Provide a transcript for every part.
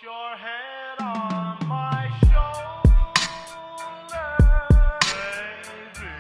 your head on my shoulder, baby.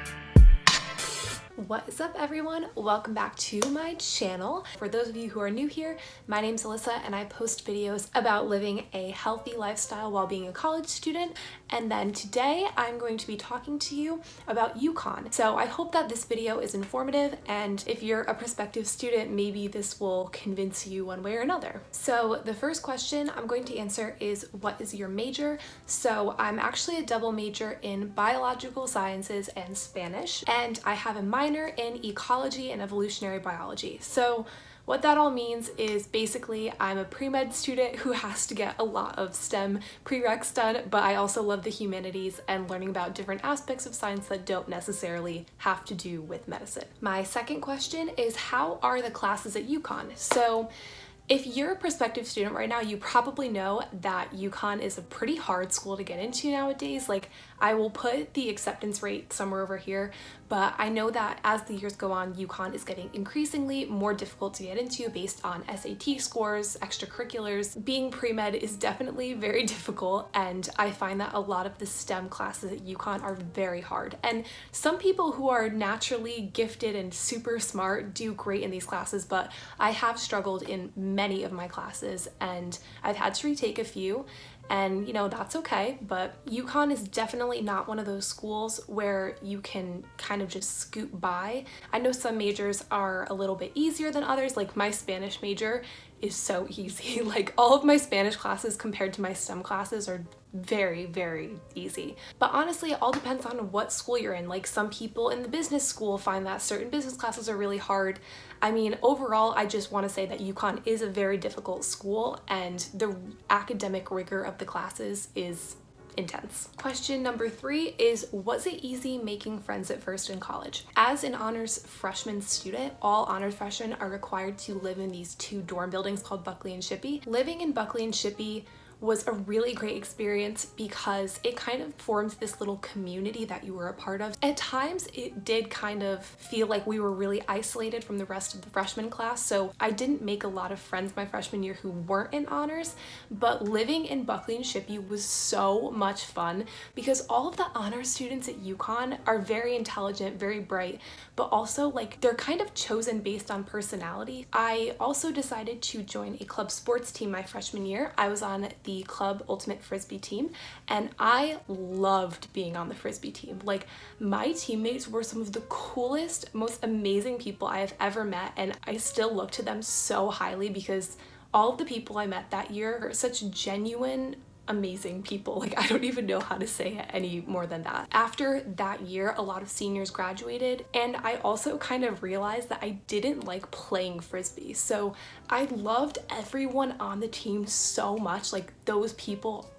What is up, everyone? Welcome back to my channel. For those of you who are new here, my name's Alyssa and I post videos about living a healthy lifestyle while being a college student. And then today I'm going to be talking to you about UConn. So I hope that this video is informative, and if you're a prospective student, maybe this will convince you one way or another. So the first question I'm going to answer is, what is your major? So I'm actually a double major in biological sciences and Spanish, and I have a minor in ecology and evolutionary biology. So what that all means is basically I'm a pre-med student who has to get a lot of STEM prereqs done, but I also love the humanities and learning about different aspects of science that don't necessarily have to do with medicine. My second question is, how are the classes at UConn? So if you're a prospective student right now, you probably know that UConn is a pretty hard school to get into nowadays. Like, I will put the acceptance rate somewhere over here, but I know that as the years go on, UConn is getting increasingly more difficult to get into based on SAT scores, extracurriculars. Being pre-med is definitely very difficult, and I find that a lot of the STEM classes at UConn are very hard. And some people who are naturally gifted and super smart do great in these classes, but I have struggled in many of my classes and I've had to retake a few, and that's okay. But UConn is definitely not one of those schools where you can kind of just scoot by. I know some majors are a little bit easier than others. Like, my Spanish major is so easy. Like, all of my Spanish classes compared to my STEM classes are very, very easy. But honestly, it all depends on what school you're in. Like, some people in the business school find that certain business classes are really hard. I mean, overall, I just want to say that UConn is a very difficult school, and the academic rigor of the classes is intense. Question number 3 is, was it easy making friends at first in college? As an honors freshman student, all honors freshmen are required to live in these 2 dorm buildings called Buckley and Shippey. Living in Buckley and Shippey was a really great experience because it kind of forms this little community that you were a part of. At times, it did kind of feel like we were really isolated from the rest of the freshman class, so I didn't make a lot of friends my freshman year who weren't in honors, but living in Buckley and Shippey was so much fun because all of the honors students at UConn are very intelligent, very bright, but also like they're kind of chosen based on personality. I also decided to join a club sports team my freshman year. I was on the club ultimate frisbee team, and I loved being on the frisbee team. Like, my teammates were some of the coolest, most amazing people I have ever met, and I still look to them so highly because all of the people I met that year are such genuine, amazing people. Like, I don't even know how to say it any more than that. After that year, a lot of seniors graduated, and I also kind of realized that I didn't like playing frisbee. So I loved everyone on the team so much. Like, those people,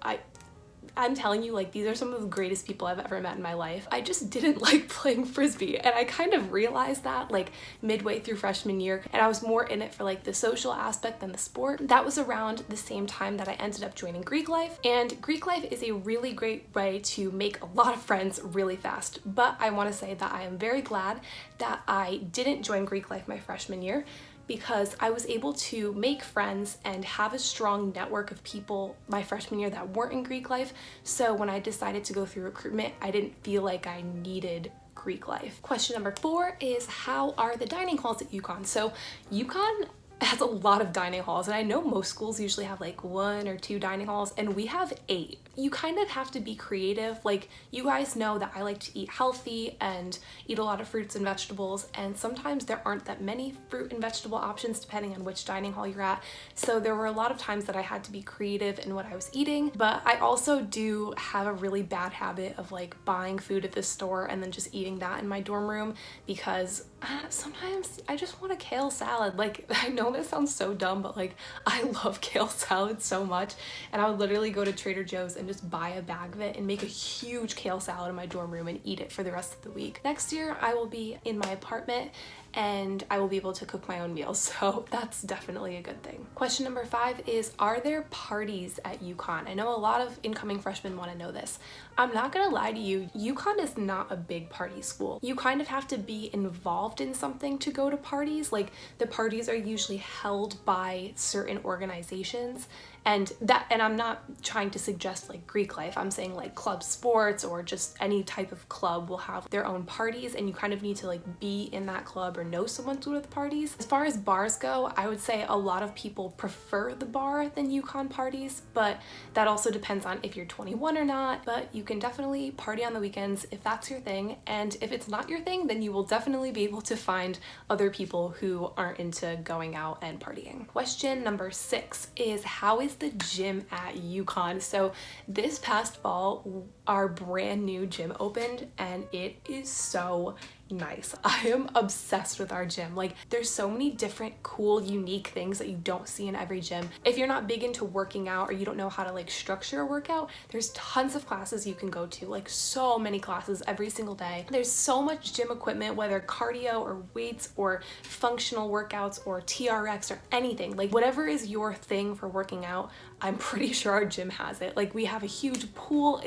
I'm telling you, like, these are some of the greatest people I've ever met in my life. I just didn't like playing frisbee, and I kind of realized that like midway through freshman year, and I was more in it for like the social aspect than the sport. That was around the same time that I ended up joining Greek life, and Greek life is a really great way to make a lot of friends really fast. But I want to say that I am very glad that I didn't join Greek life my freshman year, because I was able to make friends and have a strong network of people my freshman year that weren't in Greek life. So when I decided to go through recruitment, I didn't feel like I needed Greek life. Question number 4 is, how are the dining halls at UConn? So UConn has a lot of dining halls, and I know most schools usually have like 1 or 2 dining halls, and we have 8. You kind of have to be creative. Like, you guys know that I like to eat healthy and eat a lot of fruits and vegetables, and sometimes there aren't that many fruit and vegetable options depending on which dining hall you're at. So there were a lot of times that I had to be creative in what I was eating. But I also do have a really bad habit of like buying food at the store and then just eating that in my dorm room, because sometimes I just want a kale salad. Like, I know this sounds so dumb, but like, I love kale salad so much, and I would literally go to Trader Joe's and just buy a bag of it and make a huge kale salad in my dorm room and eat it for the rest of the week. Next year, I will be in my apartment and I will be able to cook my own meals, so that's definitely a good thing. Question number 5 is, are there parties at UConn? I know a lot of incoming freshmen want to know this. I'm not gonna lie to you, UConn is not a big party school. You kind of have to be involved in something to go to parties. Like, the parties are usually held by certain organizations, And I'm not trying to suggest like Greek life. I'm saying like club sports or just any type of club will have their own parties, and you kind of need to like be in that club or know someone to go to the parties. As far as bars go, I would say a lot of people prefer the bar than UConn parties, but that also depends on if you're 21 or not. But you can definitely party on the weekends if that's your thing, and if it's not your thing, then you will definitely be able to find other people who aren't into going out and partying. Question number 6 is, how is the gym at UConn? So this past fall, our brand new gym opened, and it is so nice. I am obsessed with our gym. Like, there's so many different cool, unique things that you don't see in every gym. If you're not big into working out or you don't know how to like structure a workout, there's tons of classes you can go to, like so many classes every single day. There's so much gym equipment, whether cardio or weights or functional workouts or TRX or anything, like whatever is your thing for working out, I'm pretty sure our gym has it. Like, we have a huge pool.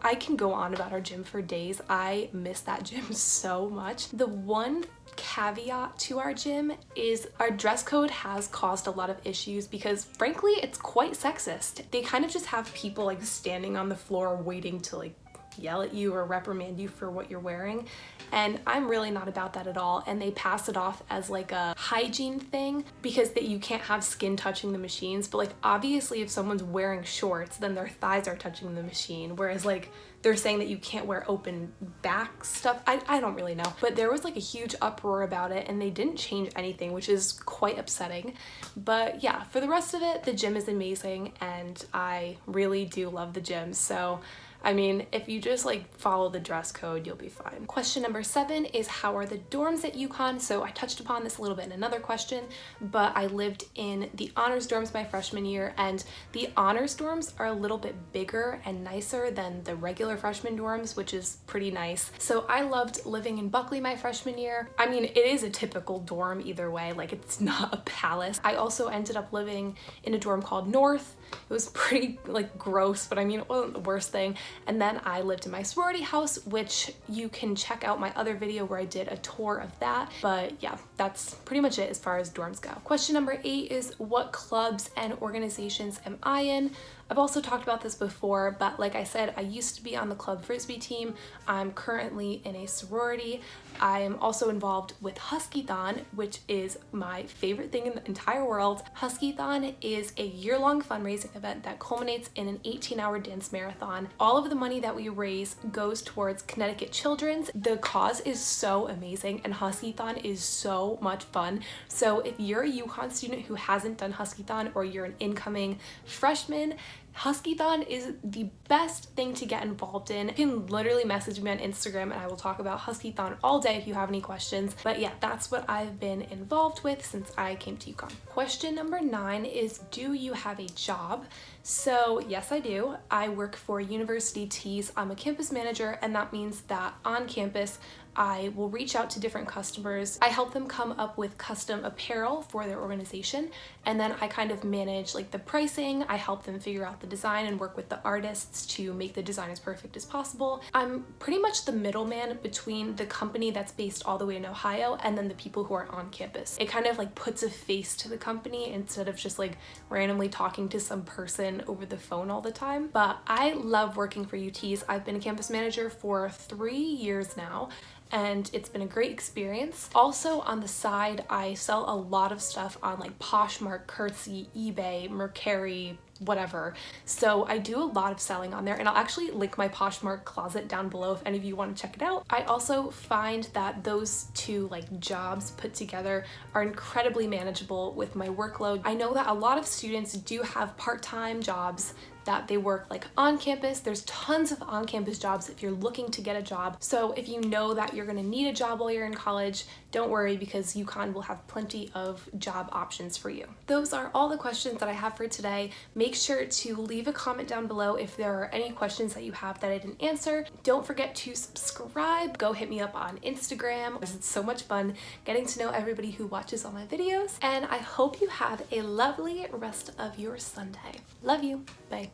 I can go on about our gym for days. I miss that gym so much. The one caveat to our gym is our dress code has caused a lot of issues because frankly, it's quite sexist. They kind of just have people like standing on the floor waiting to like yell at you or reprimand you for what you're wearing, and I'm really not about that at all. And they pass it off as like a hygiene thing because that you can't have skin touching the machines, but like obviously if someone's wearing shorts, then their thighs are touching the machine, whereas like they're saying that you can't wear open back stuff. I don't really know, but there was like a huge uproar about it and they didn't change anything, which is quite upsetting. But yeah, for the rest of it, the gym is amazing and I really do love the gym. So I mean, if you just like follow the dress code, you'll be fine. Question number 7 is, how are the dorms at UConn? So I touched upon this a little bit in another question, but I lived in the honors dorms my freshman year, and the honors dorms are a little bit bigger and nicer than the regular freshman dorms, which is pretty nice. So I loved living in Buckley my freshman year. I mean, it is a typical dorm either way, like it's not a palace. I also ended up living in a dorm called North. It was pretty like gross, but I mean, it wasn't the worst thing. And then I lived in my sorority house, which you can check out my other video where I did a tour of that. But yeah, that's pretty much it as far as dorms go. Question number 8 is, what clubs and organizations am I in? I've also talked about this before, but like I said, I used to be on the club frisbee team. I'm currently in a sorority. I am also involved with Huskython, which is my favorite thing in the entire world. Huskython is a year-long fundraising event that culminates in an 18-hour dance marathon. All of the money that we raise goes towards Connecticut Children's. The cause is so amazing and Huskython is so much fun. So if you're a UConn student who hasn't done Huskython, or you're an incoming freshman, Huskython is the best thing to get involved in. You can literally message me on Instagram and I will talk about Huskython all day if you have any questions. But yeah, that's what I've been involved with since I came to UConn. Question number 9 is, do you have a job? So yes, I do. I work for University Tees. I'm a campus manager, and that means that on campus, I will reach out to different customers. I help them come up with custom apparel for their organization, and then I kind of manage like the pricing. I help them figure out the design and work with the artists to make the design as perfect as possible. I'm pretty much the middleman between the company that's based all the way in Ohio and then the people who are on campus. It kind of like puts a face to the company instead of just like randomly talking to some person over the phone all the time. But I love working for UTs. I've been a campus manager for 3 years now, and it's been a great experience. Also on the side, I sell a lot of stuff on like Poshmark, Curtsy, eBay, Mercari, whatever. So I do a lot of selling on there, and I'll actually link my Poshmark closet down below if any of you want to check it out. I also find that those two like jobs put together are incredibly manageable with my workload. I know that a lot of students do have part-time jobs that they work like on campus. There's tons of on-campus jobs if you're looking to get a job. So if you know that you're gonna need a job while you're in college, don't worry, because UConn will have plenty of job options for you. Those are all the questions that I have for today. Make sure to leave a comment down below if there are any questions that you have that I didn't answer. Don't forget to subscribe. Go hit me up on Instagram. It's so much fun getting to know everybody who watches all my videos. And I hope you have a lovely rest of your Sunday. Love you. Bye.